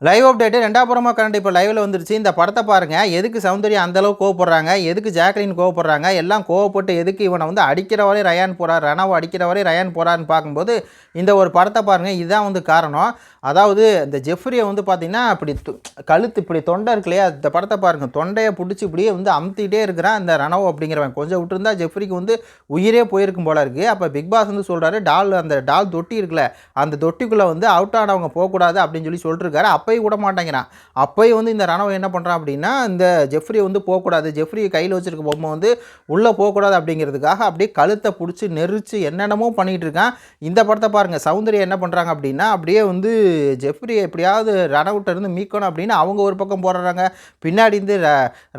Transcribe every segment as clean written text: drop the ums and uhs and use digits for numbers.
Live update 2வது புறமா current இப்போ லைவ்ல வந்துருச்சு. இந்த படத்தை பாருங்க. எதுக்கு சௌந்தர்யா அந்த அளவுக்கு கோவப்படுறாங்க? எதுக்கு ஜாக்லின் கோவப்படுறாங்க? எல்லாம் கோவப்பட்டு எதுக்கு இவனை வந்து அடிக்கிற வரை ரயான் போறார், ரணவ அடிக்கிற வரை ரயான் போறார்ன்னு பார்க்கும்போது, இந்த ஒரு படத்தை பாருங்க. இதுதான் வந்து காரணம். அதாவது இந்த ஜெஃப்ரியை வந்து பார்த்தீங்கன்னா, இப்படி கழுத்து இப்படி தொண்டை இருக்கு இல்லையா? இந்த படத்தை பாருங்க. தொண்டையை பிடிச்சி இப்படியே வந்து அமுத்திட்டே இருக்கிறான் இந்த ரணவ் அப்படிங்கிறவன். கொஞ்சம் விட்டுருந்தா ஜெஃப்ரிக்கு வந்து உயிரே போயிருக்கும் போல இருக்குது. அப்போ பிக் பாஸ் வந்து சொல்கிறாரு, அந்த டால் தொட்டி இருக்குல்ல, அந்த தொட்டிக்குள்ளே வந்து அவுட் ஆனவங்க போகக்கூடாது அப்படின்னு சொல்லிட்டுருக்காரு. அப்பயும் விட மாட்டேங்கிறான். அப்பயும் வந்து இந்த ரணவ் என்ன பண்ணுறான் அப்படின்னா, இந்த ஜெஃப்ரி வந்து போகக்கூடாது, ஜெஃப்ரி கையில் வச்சிருக்க பொம்மை வந்து உள்ளே போகக்கூடாது அப்படிங்கிறதுக்காக அப்படியே கழுத்தை பிடிச்சி நெரிச்சு என்னென்னமோ பண்ணிகிட்டு இருக்கான். இந்த படத்தை பாருங்கள். சௌந்தர்யா என்ன பண்ணுறாங்க அப்படின்னா, அப்படியே வந்து ஜெஃப்ரி எப்படியாவது ரணவுட்ட இருந்து மீட்கணும் அப்படின்னு அவங்க ஒரு பக்கம் போடுறாங்க. பின்னாடி இருந்து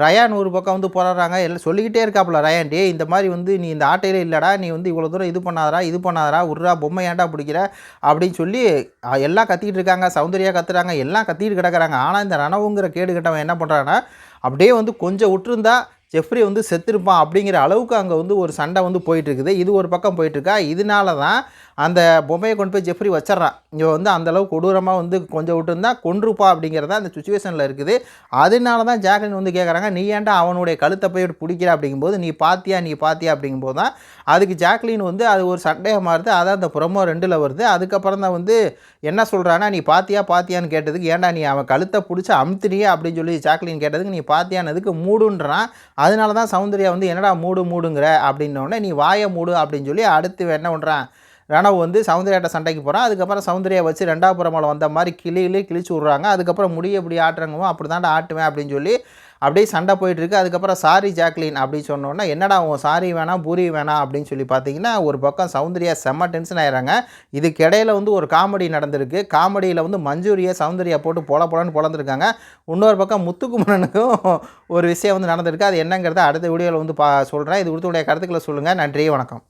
ரயான் ஒரு பக்கம் வந்து போடுறாங்க. எல்லாம் சொல்லிக்கிட்டே இருக்காப்புல ரயான், டே இந்த மாதிரி வந்து நீ இந்த ஆட்டையிலே இல்லைடா, நீ வந்து இவ்வளோ தூரம் இது பண்ணாதடா உர்ரா பொம்மை ஏன்டா பிடிக்கிற அப்படின்னு சொல்லி எல்லாம் கத்திக்கிட்டு இருக்காங்க. சௌந்தர்யா கத்துறாங்க, எல்லாம் கத்திட்டு கிடக்குறாங்க. ஆனால் இந்த ரணவுங்கிற கேடு கட்டவன் என்ன பண்ணுறான்னா, அப்படியே வந்து கொஞ்சம் விட்டுருந்தா ஜெஃப்ரி வந்து செத்துருப்பான் அப்படிங்கிற அளவுக்கு அங்கே வந்து ஒரு சண்டை வந்து போயிட்டுருக்குது. இது ஒரு பக்கம் போயிட்டுருக்கா. இதனால தான் அந்த பொம்மையை கொண்டு போய் ஜெஃப்ரி வச்சிட்றான். இங்கே வந்து அந்தளவுக்கு கொடூரமாக வந்து கொஞ்சம் விட்டுருந்தா கொன்றுப்பா அப்படிங்கிறதா அந்த சுச்சுவேஷனில் இருக்குது. அதனால தான் ஜாக்லின் வந்து கேட்குறாங்க, நீ ஏன்டா அவனுடைய கழுத்தை போய் பிடிக்கிற அப்படிங்கும்போது, நீ பார்த்தியா அப்படிங்கும்போது தான் அதுக்கு ஜாக்லின் வந்து அது ஒரு சண்டையாக மாறுது. அதான் அந்த ப்ரோமோ 2ல் வருது. அதுக்கப்புறம் தான் வந்து என்ன சொல்கிறான்னா, நீ பார்த்தியான்னு கேட்டதுக்கு, ஏன்டா நீ அவன் கழுத்தை பிடிச்சி அமுத்துனியே அப்படின்னு சொல்லி ஜாக்லின் கேட்டதுக்கு, நீ பார்த்தியானதுக்கு மூடுன்றான். அதனால தான் சௌந்தர்யா வந்து என்னடா மூடுங்கிற அப்படின்னோடனே, நீ வாயை மூடு அப்படின்னு சொல்லி அடுத்து என்ன பண்ணுறான், ரணவ் வந்து சௌந்தர்யாட்ட சண்டைக்கு போகிறான். அதுக்கப்புறம் சௌந்தர்யா வச்சு 2வது புறமால வந்த மாதிரி கிழிச்சு விட்றாங்க. அதுக்கப்புறம் முடிய எப்படி ஆட்டுறங்கமோ அப்படி தாண்டா ஆட்டுவேன் அப்படின்னு சொல்லி அப்படியே சண்டை போயிட்டுருக்கு. அதுக்கப்புறம் சாரி ஜாக்லின் அப்படின்னு சொன்னோன்னா, என்னடா உன் சாரி வேணாம் பூரி வேணாம் அப்படின்னு சொல்லி பார்த்தீங்கன்னா, ஒரு பக்கம் சௌந்தர்யா செம்ம டென்ஷன் ஆயிடுறாங்க. இதுக்கு இடையில வந்து ஒரு காமெடி நடந்திருக்கு. காமெடியில் வந்து மஞ்சூரியை சௌந்தர்யா போட்டு பொலன்னு பொழந்துருக்காங்க. இன்னொரு பக்கம் முத்துக்குமரனுக்கும் ஒரு விஷயம் வந்து நடந்திருக்கு. அது என்னங்கிறத அடுத்த வீடியோவில் வந்து சொல்கிறேன். இது கொடுத்துடைய கருத்துக்களை சொல்லுங்கள். நன்றி, வணக்கம்.